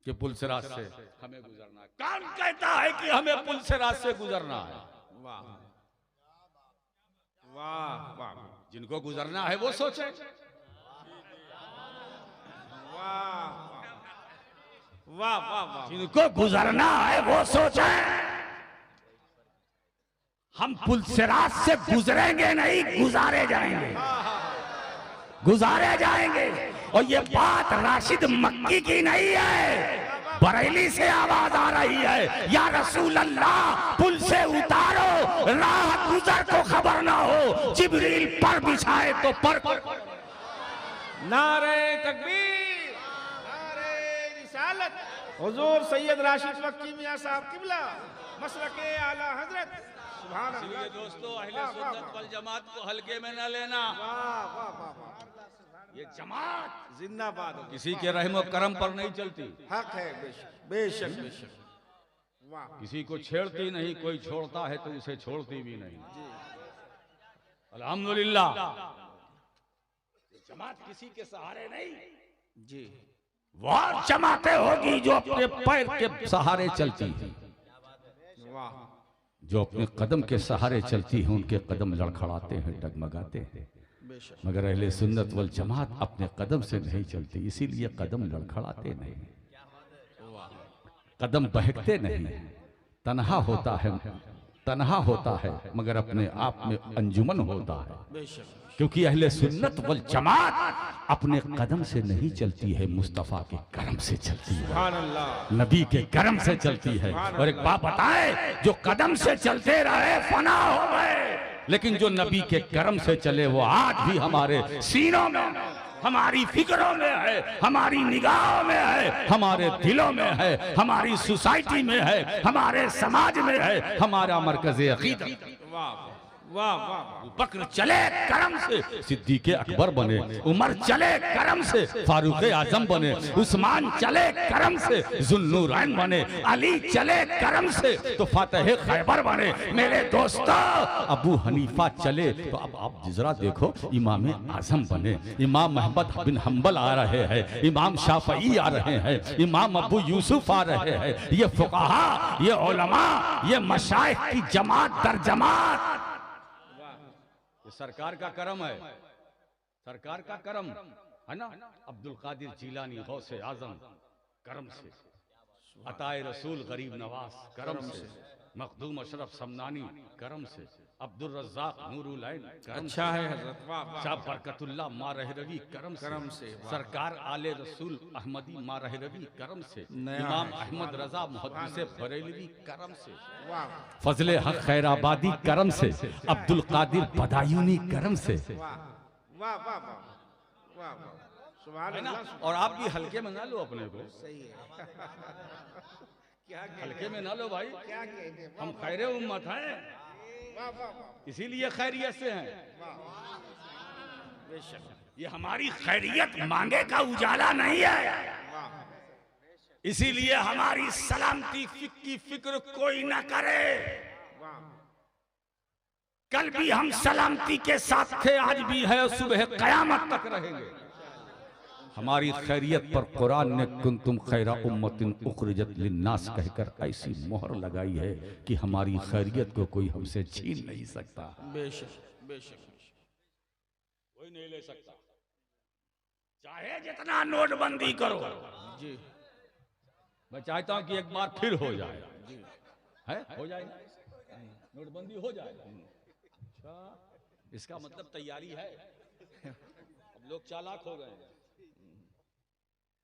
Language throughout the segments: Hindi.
कि पुलसिरात से हमें गुजरना है। कौन कहता है कि हमें पुलसिरात से गुजरना है? वाह वाह वाह जिनको गुजरना है वो सोचे। वाह वाह वाह वाह जिनको गुजरना है वो सोचे। हम पुलसिरात से गुजरेंगे नहीं, गुजारे जाएंगे, गुजारे जाएंगे। और ये बात राशिद मक्की की नहीं है, बरेली से आवाज आ रही है, या रसूल अल्लाह पुल से उतारो, राह गुजर को खबर ना हो, जिब्रील पर बिछाए तो पर। नारे तकबीर, नारे रिसालत, हुजूर सैयद राशिद मक्की मियां साहब किबला, मसलके आला हजरत। सुभान अल्लाह। दोस्तों, अहले सुन्नत वल जमात को हल्के में न लेना। वाह वाह वाह वाह, ये जमात जिंदाबाद। किसी के रहमो करम पर नहीं चलती, हक है, बेशक बेशक बेशक। वाह किसी को छेड़ती नहीं, कोई छोड़ता है तो उसे छोड़ती भी नहीं। अल्हम्दुलिल्लाह, जमात किसी के सहारे नहीं जी। वह जमातें होगी जो अपने पैर के सहारे चलती है, वाह जो अपने कदम के सहारे चलती है। उनके कदम लड़खड़ाते हैं, डगमगाते हैं, बेशक। मगर अहले सुन्नत वल जमात अपने कदम से नहीं चलती, इसीलिए कदम लड़खड़ाते नहीं, कदम बहकते नहीं। तन्हा होता है, तन्हा होता है, मगर अपने आप में अंजुमन होता है। बेशक क्योंकि अहले सुन्नत वल जमात अपने कदम से नहीं चलती है, मुस्तफा के करम से चलती है, सुभान अल्लाह। नबी के करम से चलती है। और एक बात बताए, जो कदम से चलते रहे फना हो गए, लेकिन जो नबी के करम से चले वो आज भी हमारे सीनों में, हमारी फिक्रों में है, हमारी निगाहों में है, हमारे दिलों में है, हमारी सोसाइटी में है, हमारे समाज में है, हमारा मरकज़े अक़ीदा। वाह वाह वाह। बकर चले करम से सिद्दीक़े अकबर बने, उमर चले करम से फारूक आजम बने, उस्मान चले करम से जुन्नूरैन बने, अली चले करम से तो फातिह खैबर बने। मेरे दोस्तों, अबू हनीफा चले तो अब आप जरा देखो, इमाम आजम बने, इमाम अहमद बिन हम्बल आ रहे हैं, इमाम शाफई आ रहे हैं, इमाम अबू यूसुफ आ रहे हैं। ये फुक़हा, ये उलमा, ये मशाइख की जमात दर जमात, सरकार का करम है, सरकार का करम है ना। अब्दुल कादिर जीलानी गौसे आजम करम से, अताए रसूल गरीब नवाज करम से, मखदूम अशरफ समनानी करम से, अब्दुल रज़्ज़ाक नूरुल ऐन करम अच्छा है हजरत। वाह वाह। शाह बरकतुल्लाह मारहरवी करम से, सरकार आले रसूल अहमदी मारहरवी करम से, इमाम अहमद रजा मुहद्दिस बरेलवी करम से, फजले हक खैराबादी करम से, अब्दुल कादिर बदायूनी करम से। वाह वाह वाह वाह वाह। सुभान अल्लाह। और आप भी हल्के में ना लो अपने को, सही है। क्या हल्के में ना लो भाई, क्या कहेंगे। हम खैरे उम्मत हैं, वाह वाह वाह। इसीलिए खैरियत से हैं। बेशक। ये हमारी खैरियत मांगे का उजाला नहीं है, इसीलिए हमारी सलामती की फिक्र कोई ना करे। कल भी हम सलामती के साथ थे, आज भी है, सुबह कयामत तक रहेंगे। हमारी खैरियत पर कुरान ने कुंतुम खैरा उम्मतिन उखरिजत लिन्नास कहकर ऐसी मोहर लगाई है कि हमारी खैरियत को कोई हमसे छीन नहीं सकता। बेशक बेशक कोई नहीं ले सकता, चाहे जितना नोटबंदी करो। जी। मैं चाहता हूं कि एक बार फिर हो जाए, है हो जाए, नोटबंदी हो जाए। अच्छा, इसका मतलब तैयारी है। अब लोग चालाक हो गए हैं,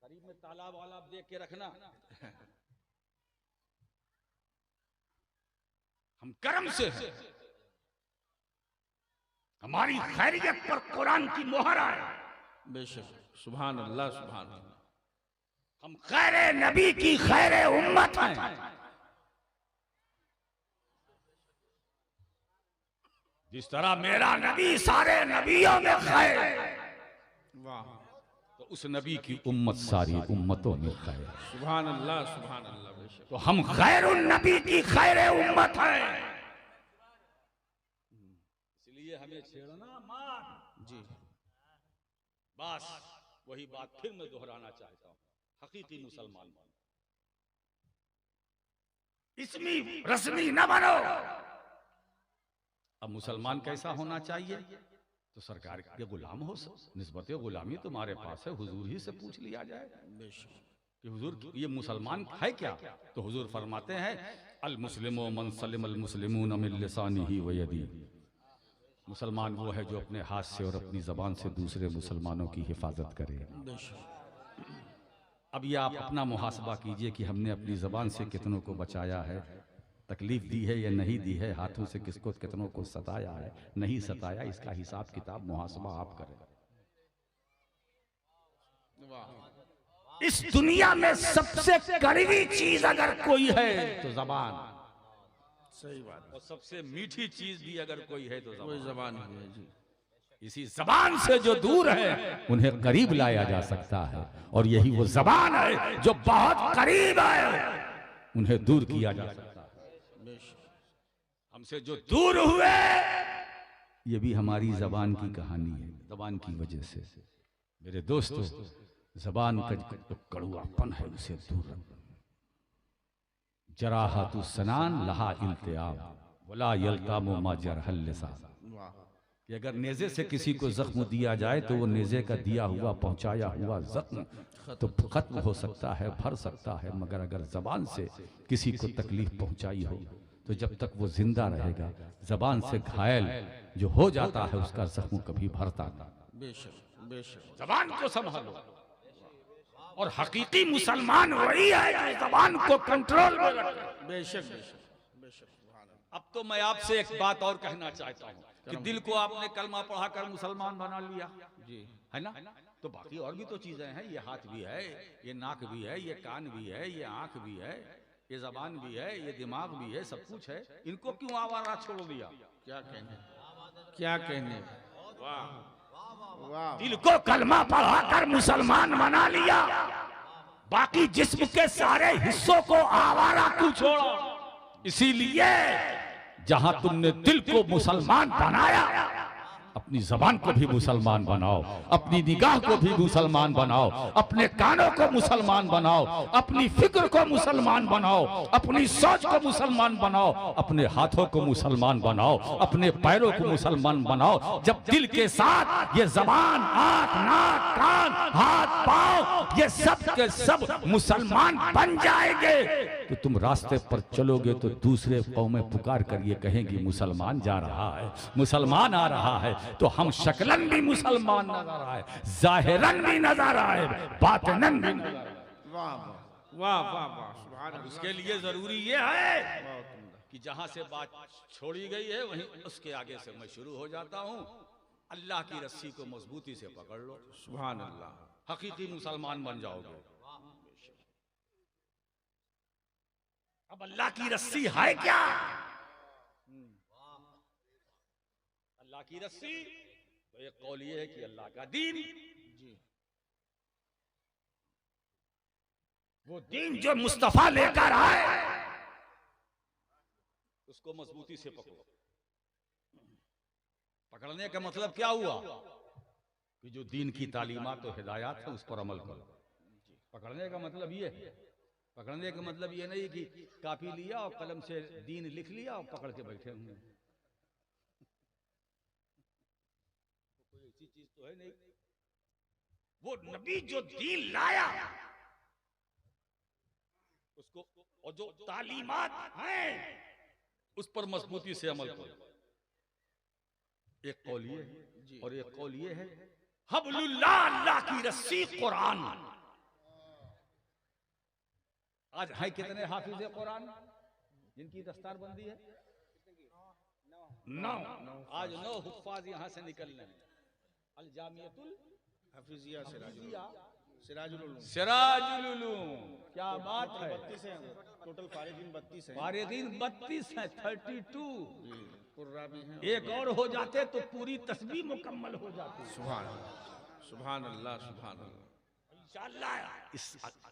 करीब में तालाब वाला देख के रखना। हम कर्म से हैं, हमारी खैरियत पर कुरान की मोहर है। बेशक। सुभान अल्लाह सुभान अल्लाह। हम खैरे नबी की खैरे उम्मत हैं। जिस तरह मेरा नबी सारे नबियों में खैर, वाह। तो उस नबी की उम्मत सारी उम्मतों में खैर। सुभान अल्लाह सुभान अल्लाह। बेशक। तो हम खैरुन नबी की खैरे उम्मत हैं, इसलिए हमें छेड़ना मत। जी। बस वही बात फिर मैं दोहराना चाहता हूँ, हकीकी मुसलमान इसमें रस्मी न बनो। अब मुसलमान कैसा होना चाहिए? तो सरकार के गुलाम हो। निस्बत गुलामी तुम्हारे पास है, हुजूर ही से पूछ लिया जाए कि हुजूर ये मुसलमान है क्या? तो हुजूर फरमाते हैं अल मुस्लिमो मन सलिम अल मुस्लिमून मिन लिसानिही व यदी। मुसलमान वो है जो अपने हाथ से और अपनी जबान से दूसरे मुसलमानों की हिफाजत करे। अब ये आप अपना मुहासबा कीजिए कि हमने अपनी जबान से कितनों को बचाया है, तकलीफ दी है या नहीं दी है, हाथों से किसको कितनों को सताया है, नहीं सताया, इसका हिसाब किताब मुहासबा आप करें। इस दुनिया में सबसे कड़वी चीज अगर कोई है तो जबान। सही बात। और सबसे मीठी चीज भी अगर कोई है तो कोई जबान है जी। इसी जबान से जो दूर है उन्हें करीब लाया जा सकता है, और यही वो जबान है जो बहुत करीब है उन्हें दूर किया जा सकता है। हमसे जो दूर हुए ये भी हमारी जबान की कहानी है, जबान की वजह से। मेरे दोस्तों, जबान का जो कड़ुआपन है उसे दूर रखो। जराहतु सनान लहा इल्तियाम वला यल्तामु मा जरहल लिसान। कि अगर नेज़े से किसी को जख्म दिया जाए तो वो नेज़े का दिया हुआ पहुंचाया हुआ जख्म तो खत्म हो सकता है, भर सकता है, मगर अगर जबान से किसी को तकलीफ पहुंचाई हो तो जब तक वो जिंदा रहेगा, जबान से घायल जो हो जाता है उसका जख्म कभी भरता नहीं। बेशक बेशक। जबान को संभालो, और हकीकी मुसलमान वही है जो जबान को कंट्रोल में रखे। बेशक बेशक बेशक। अब तो मैं आपसे एक बात और कहना चाहता हूँ कि दिल को आपने कलमा पढ़ाकर मुसलमान बना लिया जी, है ना, तो बाकी और भी तो चीजें हैं। ये हाथ भी है, ये नाक भी है, ये कान भी है, ये आंख भी है, ये जबान भी है, ये दिमाग भी है, सब कुछ है। इनको क्यों आवारा छोड़ दिया? क्या कहने, क्या कहने। वाह वाह। दिल को कलमा पढ़ाकर मुसलमान बना लिया, बाकी जिस्म के सारे हिस्सों को आवारा क्यों छोड़ा? इसीलिए जहां तुमने दिल को मुसलमान बनाया, अपनी जबान को भी मुसलमान बनाओ, अपनी निगाह को भी मुसलमान बनाओ, अपने कानों को मुसलमान बनाओ, अपनी फिक्र को मुसलमान बनाओ, अपनी सोच को मुसलमान बनाओ, अपने हाथों को मुसलमान बनाओ, अपने पैरों को मुसलमान बनाओ। जब दिल के साथ ये जबान, आंख, नाक, कान, हाथ, पांव ये सब के सब मुसलमान बन जाएंगे तो तुम रास्ते पर चलोगे तो दूसरे कौमें पुकार कर ये कहेंगी मुसलमान जा रहा है, मुसलमान आ रहा है। तो हम शक्लन भी मुसलमान नजर आए, जाहिरन भी नजर आए, बातिनन भी नजर आए। वाह वाह वाह वाह। सुभान अल्लाह। उसके लिए जरूरी ये है कि जहां से बात छोड़ी गई है वहीं उसके आगे से मैं शुरू हो जाता हूं। अल्लाह की रस्सी को मजबूती से पकड़ लो, सुभान अल्लाह। हकीकी मुसलमान बन जाओगे। अब अल्लाह की रस्सी है क्या? अल्लाह की रस्सी तो एक कौल ये है कि अल्लाह का दीन जी, वो दीन जो मुस्तफा लेकर आए उसको मजबूती से पकड़ो। पकड़ने का मतलब क्या हुआ कि जो दीन की तालीमात और हिदायत है उस पर अमल करो। पकड़ने का मतलब ये है, पकड़ने का मतलब ये नहीं कि कापी लिया और कलम से दीन लिख लिया और पकड़ के बैठे हुए। कोई ऐसी चीज तो है नहीं। वो नबी जो दीन लाया उसको, और जो तालीमात हैं उस पर मजबूती से अमल करो। एक कौल ये है और एक कौल ये है हब्लुल्लाह, अल्लाह की रस्सी कुरान। आज है कितने हाफिज कुरान जिनकी दस्तारबंदी है? 9। आज 9 हुफ्फाज यहां से निकल रहे हैं। अल जामियतुल हफीजिया सिराजुल उलूम। सिराजुल उलूम, क्या बात है। 32 हैं टोटल, फारिगीन 32 हैं। फारिगीन 32 है, 32 कुर्रा भी हैं। एक और हो जाते तो पूरी तस्बीह मुकम्मल हो जाती। सुभान सुभान अल्लाह सुभान अल्लाह। इंशाअल्लाह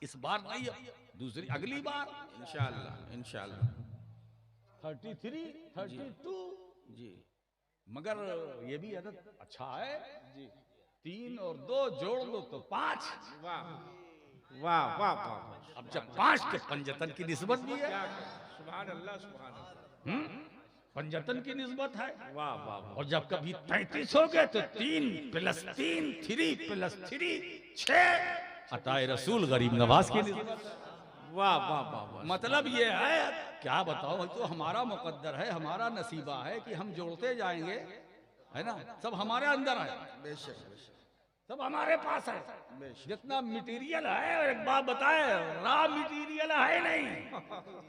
इस बार नहीं, दूसरी अगली बार इंशाअल्लाह इंशाअल्लाह। 33 32 जी, मगर ये भी अदद अच्छा है जी। 3 और 2 जोड़ लो तो 5। वाह वाह वाह वाह। अब जब 5 के पंजतन की निस्बत भी है। सुभान अल्लाह सुभान अल्लाह। पंजतन की निस्बत है। वाह वाह वाह। और जब कभी 33 हो गए तो 3 + 3 3 + 3 6 अताए रसूल गरीब नवाज की निस्बत है। वाह वाह वाह वाह। मतलब ये है, क्या बताओ, तो हमारा मुकद्दर है, हमारा नसीबा है कि हम जोड़ते जाएंगे, है ना। सब हमारे अंदर है, बेशक बेशक सब हमारे पास है। बेशक। जितना मटेरियल है, और एक बात बताए, रॉ मटेरियल है नहीं,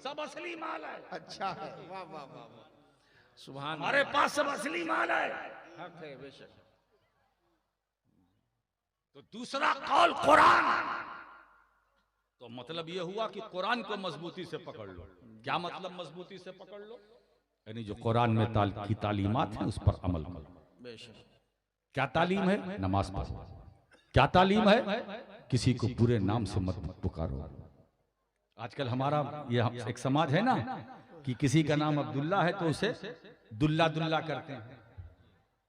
सब असली माल है। अच्छा है। वाह वाह वाह वाह। सुभान हमारे पास सब असली माल है। हक है बेशक। तो दूसरा कौल कुरान, तो मतलब ये हुआ कि कुरान को मजबूती से पकड़ लो। क्या मतलब मजबूती से पकड़ लो? यानी जो कुरान में की तालीमात है उस पर अमल करो। बेशक। क्या तालीम है? नमाज पढ़ो। क्या तालीम है? किसी को बुरे नाम से मत पुकारो। आजकल हमारा ये एक समाज है ना कि किसी का नाम अब्दुल्ला है तो उसे दुल्ला दुल्ला करते हैं।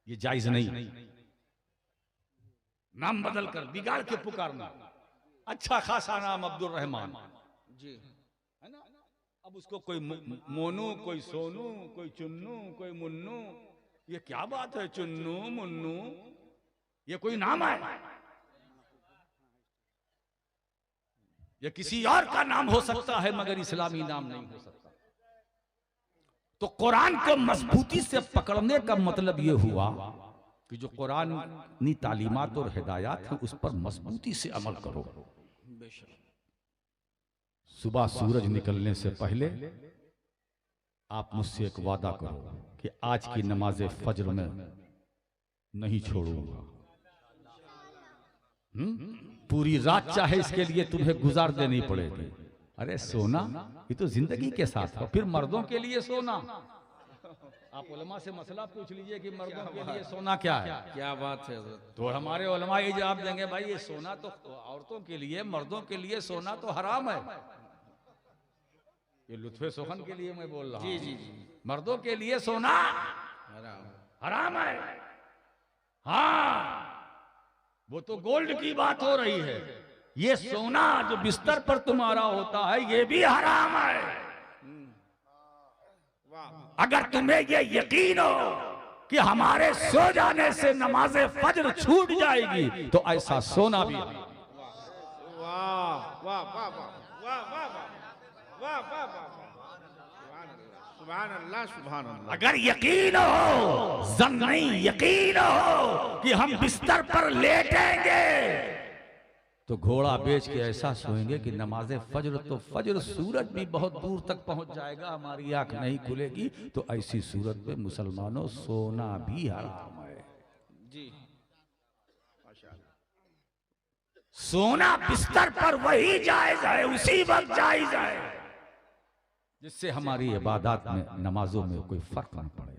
ये जायज नहीं। नाम बदल कर बिगाड़ के पुकारना। अच्छा खासा नाम अब्दुल रहमान जी है ना, अब उसको कोई मोनू, कोई सोनू, कोई चुन्नू, कोई मुन्नू। ये क्या बात है? चुन्नू मुन्नू ये कोई नाम है? ये किसी और का नाम हो सकता है मगर इस्लामी नाम नहीं हो सकता। तो कुरान को मजबूती से पकड़ने का मतलब ये हुआ कि जो कुरानी तालीमात और हिदायत है उस पर मजबूती से अमल करो। बेशक। सुबह सूरज निकलने से पहले आप मुझसे एक वादा करो कि आज की नमाज फज्र में नहीं छोड़ूंगा। पूरी रात चाहे इसके लिए तुम्हें गुजार देनी पड़ेगी। अरे सोना ये तो जिंदगी के साथ है, फिर मर्दों के लिए सोना। आप उलमा से मसला पूछ लीजिए कि मर्दों के लिए सोना क्या है। क्या बात है। तो हमारे उलमा ये जवाब देंगे, भाई ये सोना तो औरतों के लिए, मर्दों के लिए सोना तो हराम है। ये लुत्फे सुखन के लिए मैं बोल रहा हूँ। जी जी जी। मर्दों के लिए सोना हराम है। हाँ, वो तो गोल्ड की बात हो रही है। ये सोना जो बिस्तर पर तुम्हारा होता है ये भी हराम है। वाह। अगर तुम्हें ये यकीन हो कि हमारे सो जाने से नमाज फज्र छूट जाएगी तो ऐसा सोना भी हराम। वाह वाह वाह वाह वाह वाह वाह वाह वाह। सुभान अल्लाह सुभान अल्लाह। अगर यकीन हो, जन नहीं यकीन हो कि हम बिस्तर पर लेटेंगे तो घोड़ा बेच के ऐसा सोएंगे कि नमाज फज्र, तो फज्र सूरज भी बहुत दूर तक पहुंच जाएगा, हमारी आंख नहीं खुलेगी। तो ऐसी सूरत में मुसलमानों सोना भी हराम है। जी माशाअल्लाह। सोना बिस्तर पर वही जायज है, उसी वक्त जायज है जिससे हमारी इबादत में, नमाजों में कोई फर्क न पड़े।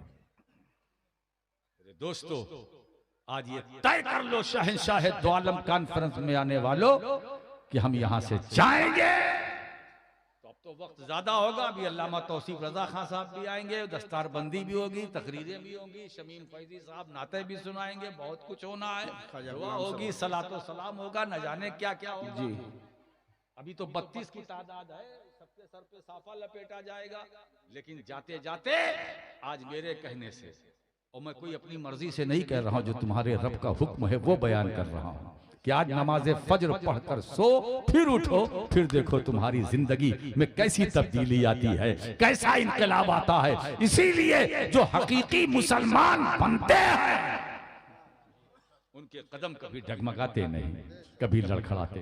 दोस्तों, आज ये तय कर लो शहंशाह दो आलम कॉन्फ्रेंस में आने वालों कि हम यहां से जाएंगे। तो अब तो वक्त ज्यादा होगा। अभी अल्लामा तौसीफ रजा खान साहब भी आएंगे, दस्तारबंदी भी होगी, तकरीरें भी होंगी, शमीम फैजी साहब नाते भी सुनाएंगे, बहुत कुछ होना है। दुआ होगी, सलातो सलाम होगा, न जाने क्या क्या होगा। जी अभी तो 32 की तादाद है, सबके सर पे साफा लपेटा जाएगा। लेकिन जाते जाते आज मेरे कहने से, और मैं कोई अपनी मर्जी से नहीं कह रहा हूं, जो तुम्हारे रब का हुक्म है वो बयान कर रहा हूं कि आज नमाज फज्र पढ़कर सो, फिर उठो, फिर देखो तुम्हारी जिंदगी में कैसी तब्दीली आती है, कैसा इनकलाब आता है। इसीलिए जो हकीकी मुसलमान बनते हैं उनके कदम कभी डगमगाते नहीं, कभी लड़खड़ाते।